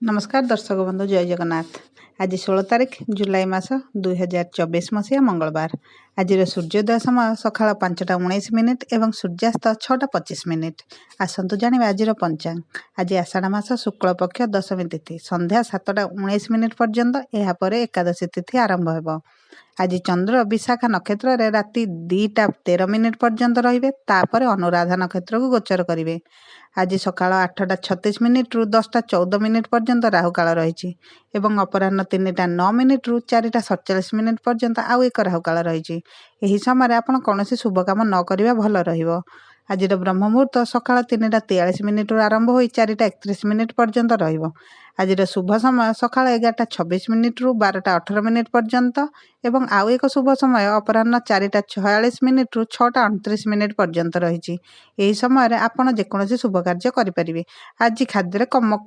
नमस्कार दर्शक बंधु जय जगन्नाथ। आज 16 तारीख जुलाई मास 2024 मसीहा मंगलवार। आज सूर्योदय समय सकाळ 5:19 एवं सूर्यास्त 6:25। आसतु जानिबा आज पंचांग। आज आषाढ़ मास शुक्ल पक्ष दशमी तिथि संध्या 7:19 पर्यंत, यापर एकादशी तिथि आरंभ होब। आज चंद्र विशाखा नक्षत्र रे राति 2:13 पर्यंत रहिबे, तापर अनुराधा नक्षत्र को गोचर करिवे। आज सकाळ 8:36 रु 10:14 पर्यंत राहुकाल रही एवं अपराह्न 3:09 रु 4:47 पर्यंत आउ एक राहुकाल रही। यही समय आपण कौन शुभ काम न करिबा भल रहिबो। आज ब्रह्म मुहूर्त सकाळ 3:43 रु आरंभ हो 4:31 पर्यंत रहिबो। आज शुभ समय सकाळ 11:26 रु 12:18 पर्यंत एवं आउ एक शुभ समय अपराह्न 4:46 रु 6:29 पर्यंत रही। यही समय आपण जेकोसी शुभ कार्य करें। आज खाद्य